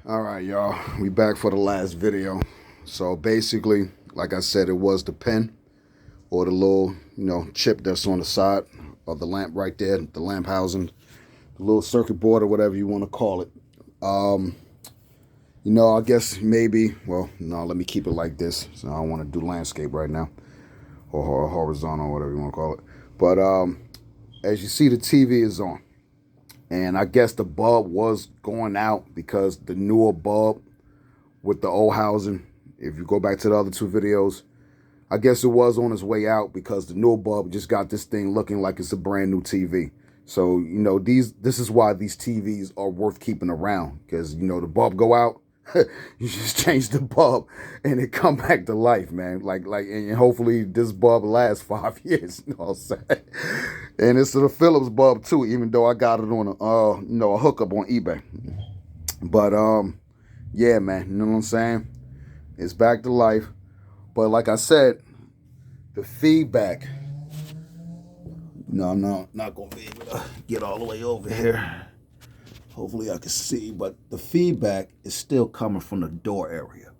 All right, y'all. We back for the last video. So basically, like I said, it was the pin or the little, chip that's on the side of the lamp right there, the lamp housing, the little circuit board or whatever you want to call it. I guess maybe, well, no, let me keep it like this. So I don't want to do landscape right now or horizontal or whatever you want to call it. But as you see, the TV is on. And I guess the bulb was going out because the newer bulb with the old housing, if you go back to the other two videos, I guess it was on its way out because the newer bulb just got this thing looking like it's a brand new TV. So, this is why these TVs are worth keeping around because, the bulb go out, you just change the bulb and it come back to life, man. And hopefully this bulb lasts 5 years, you know what I'm saying? And it's a Philips bulb too, even though I got it on a hookup on eBay. But yeah, man, you know what I'm saying? It's back to life. But like I said, the feedback. No, I'm not gonna be able to get all the way over here. Hopefully I can see, but the feedback is still coming from the door area.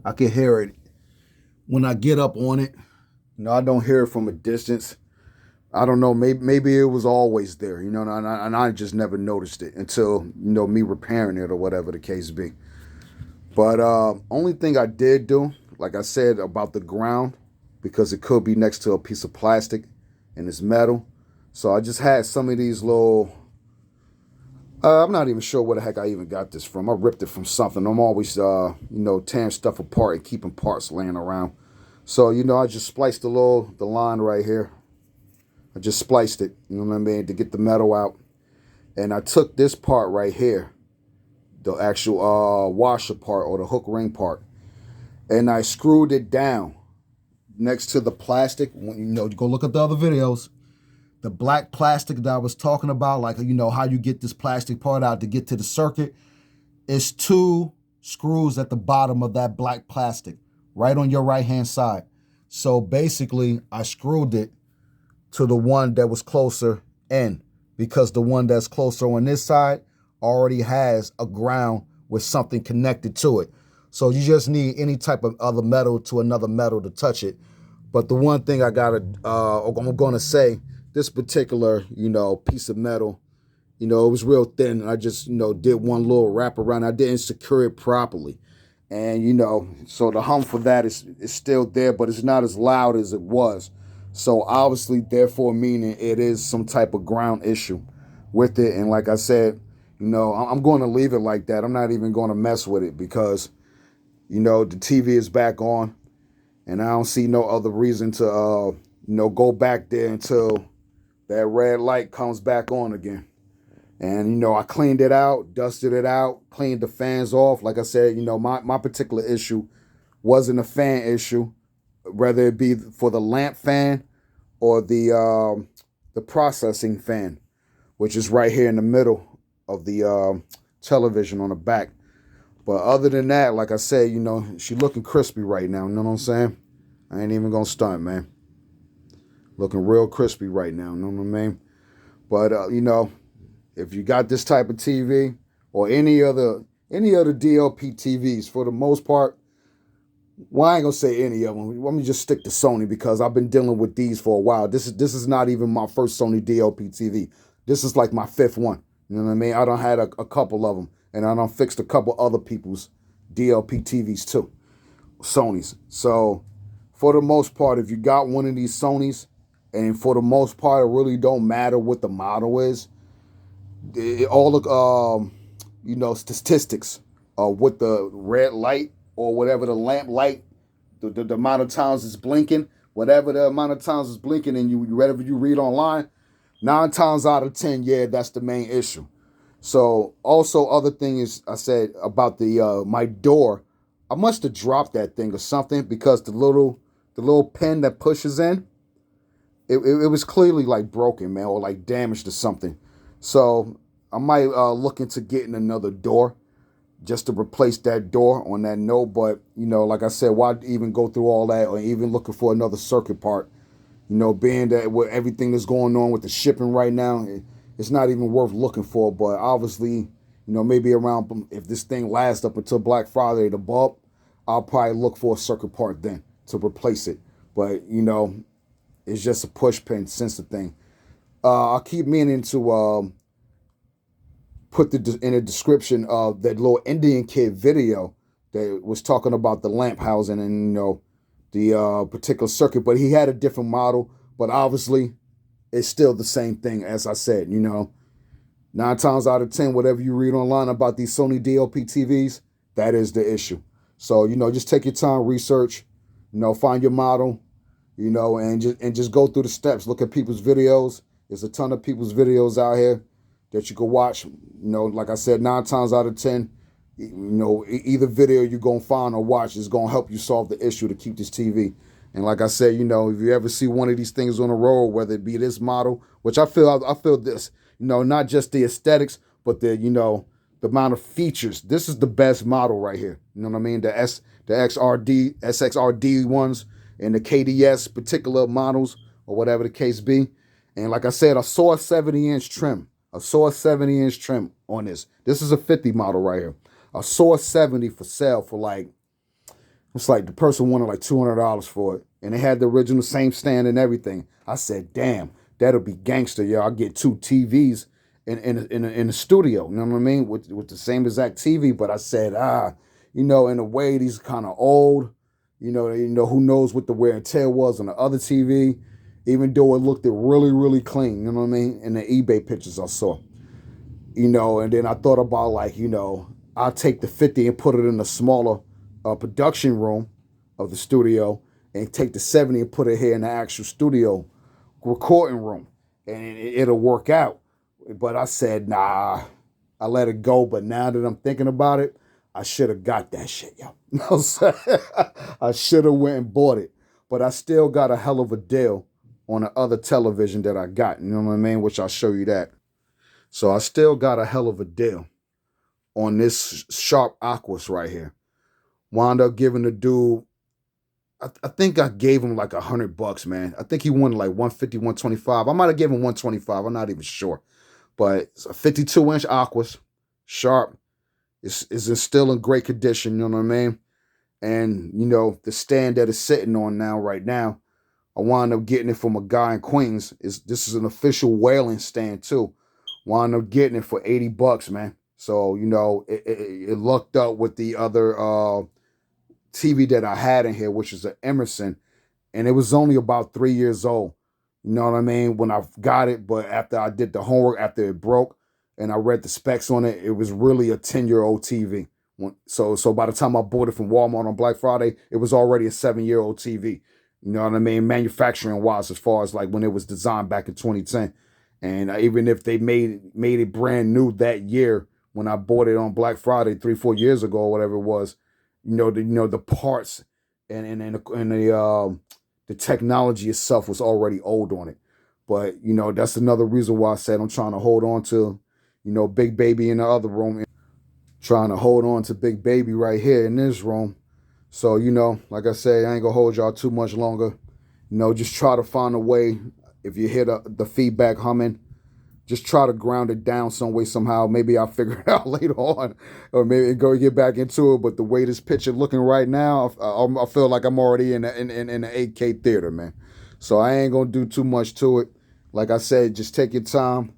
I can hear it when I get up on it. I don't hear it from a distance. I don't know, maybe it was always there, and I just never noticed it until, me repairing it or whatever the case be. But only thing I did do, like I said about the ground, because it could be next to a piece of plastic and it's metal. So I just had some of these little, I'm not even sure where the heck I even got this from. I ripped it from something. I'm always, tearing stuff apart and keeping parts laying around. So, I just spliced the line right here. I just spliced it, you know what I mean, to get the metal out. And I took this part right here, the actual washer part or the hook ring part, and I screwed it down next to the plastic. You go look at the other videos. The black plastic that I was talking about, like, how you get this plastic part out to get to the circuit, it's 2 screws at the bottom of that black plastic, right on your right-hand side. So basically, I screwed it to the one that was closer in, because the one that's closer on this side already has a ground with something connected to it. So you just need any type of other metal to another metal to touch it. But the one thing I'm gonna say, this particular, piece of metal, it was real thin, and I just, did one little wrap around. I didn't secure it properly. And, so the hum for that is still there, but it's not as loud as it was. So obviously, therefore, meaning it is some type of ground issue with it. And like I said, I'm going to leave it like that. I'm not even going to mess with it because, the TV is back on, and I don't see no other reason to, go back there until that red light comes back on again. And, I cleaned it out, dusted it out, cleaned the fans off. Like I said, my particular issue wasn't a fan issue, whether it be for the lamp fan or the processing fan, which is right here in the middle of the television on the back. But other than that, like I said, she looking crispy right now. You know what I'm saying? I ain't even gonna stunt, man. Looking real crispy right now. You know what I mean? But if you got this type of TV or any other DLP TVs, for the most part, well, I ain't gonna say any of them. Let me just stick to Sony because I've been dealing with these for a while. This is not even my first Sony DLP TV. This is like my 5th one. You know what I mean? I done had a couple of them, and I done fixed a couple other people's DLP TVs too, Sonys. So for the most part, if you got one of these Sonys, and for the most part, it really don't matter what the model is. All the statistics with the red light or whatever the lamp light, the amount of times it's blinking, whatever the amount of times it's blinking, and whatever you read online, 9 times out of 10, yeah, that's the main issue. So also, other thing is, I said about the my door, I must have dropped that thing or something because the little pin that pushes in, it was clearly like broken, man, or like damaged or something. So I might look into getting another door just to replace that door on that note. But, like I said, why even go through all that or even looking for another circuit part? Being that with everything that's going on with the shipping right now, it's not even worth looking for. But obviously, maybe around, if this thing lasts up until Black Friday, the bulb, I'll probably look for a circuit part then to replace it. But, it's just a push pin sensor thing. I keep meaning to put in the description of that little Indian kid video that was talking about the lamp housing and, the particular circuit. But he had a different model. But obviously, it's still the same thing, as I said, 9 times out of 10, whatever you read online about these Sony DLP TVs, that is the issue. So, just take your time, research, find your model, and just go through the steps. Look at people's videos. There's a ton of people's videos out here that you can watch. Like I said, 9 times out of 10, either video you're going to find or watch is going to help you solve the issue to keep this TV. And like I said, if you ever see one of these things on the road, whether it be this model, which I feel this, not just the aesthetics, but the amount of features. This is the best model right here. You know what I mean? The SXRD ones and the KDS particular models or whatever the case be. And like I said, I saw a 70-inch trim. I saw a 70-inch trim on this. This is a 50 model right here. I saw a 70 for sale for it's like the person wanted like $200 for it. And they had the original same stand and everything. I said, damn, that'll be gangster, yo. I'll get 2 TVs in the studio, you know what I mean? With the same exact TV. But I said, in a way, these are kind of old. Who knows what the wear and tear was on the other TV, even though it looked really, really clean, you know what I mean? In the eBay pictures I saw. And then I thought about I'll take the 50 and put it in a smaller production room of the studio and take the 70 and put it here in the actual studio recording room. And it'll work out. But I said, nah, I let it go. But now that I'm thinking about it, I should have got that shit, yo. You know what I'm saying? I should have went and bought it. But I still got a hell of a deal on the other television that I got. You know what I mean? Which I'll show you that. So I still got a hell of a deal on this Sharp Aquos right here. Wound up giving the dude, I think I gave him like $100, man. I think he won like 150, 125. I might have given him 125. I'm not even sure. But it's a 52-inch Aquos, Sharp. It's still in great condition, you know what I mean? And, the stand that it's sitting on right now, I wound up getting it from a guy in Queens. This is an official whaling stand too. Wound up getting it for $80, man. So, it lucked up with the other TV that I had in here, which is an Emerson. And it was only about 3 years old. You know what I mean? When I got it, but after I did the homework, after it broke, and I read the specs on it, it was really a 10-year-old TV. So by the time I bought it from Walmart on Black Friday, it was already a 7-year-old TV. You know what I mean? Manufacturing-wise, as far as like when it was designed back in 2010. And even if they made it brand new that year, when I bought it on Black Friday 3-4 years ago or whatever it was, the parts and the technology itself was already old on it. But that's another reason why I said I'm trying to hold on to, Big Baby in the other room, trying to hold on to Big Baby right here in this room. So like I say, I ain't gonna hold y'all too much longer. Just try to find a way. If you hear the feedback humming, just try to ground it down some way, somehow. Maybe I'll figure it out later on, or maybe go get back into it. But the way this picture looking right now, I feel like I'm already in the 8K theater, man. So I ain't gonna do too much to it. Like I said, just take your time.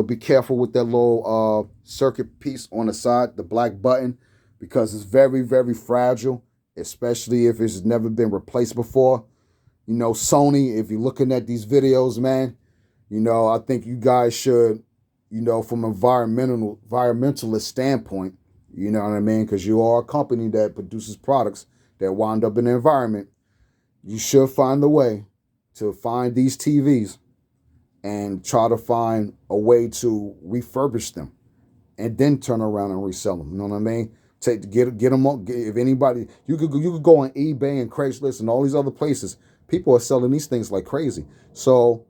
Be careful with that little circuit piece on the side, the black button, because it's very, very fragile, especially if it's never been replaced before. Sony, if you're looking at these videos, man, I think you guys should, from an environmentalist standpoint, you know what I mean? Because you are a company that produces products that wind up in the environment. You should find a way to find these TVs and try to find a way to refurbish them and then turn around and resell them. You know what I mean? Get them on. If anybody, you could go on eBay and Craigslist and all these other places. People are selling these things like crazy. So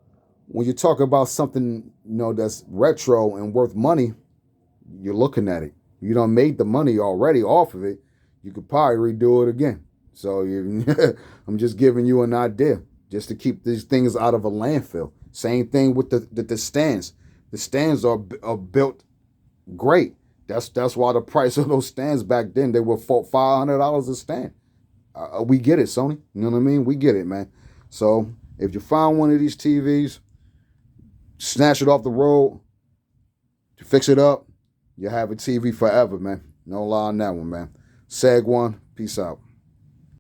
when you talk about something, that's retro and worth money, you're looking at it. You done made the money already off of it. You could probably redo it again. So I'm just giving you an idea, just to keep these things out of a landfill. Same thing with the stands. The stands are built great. That's why the price of those stands back then, they were $500 a stand. We get it, Sony. You know what I mean? We get it, man. So if you find one of these TVs, snatch it off the road, fix it up, you have a TV forever, man. No lie on that one, man. Seg one, peace out.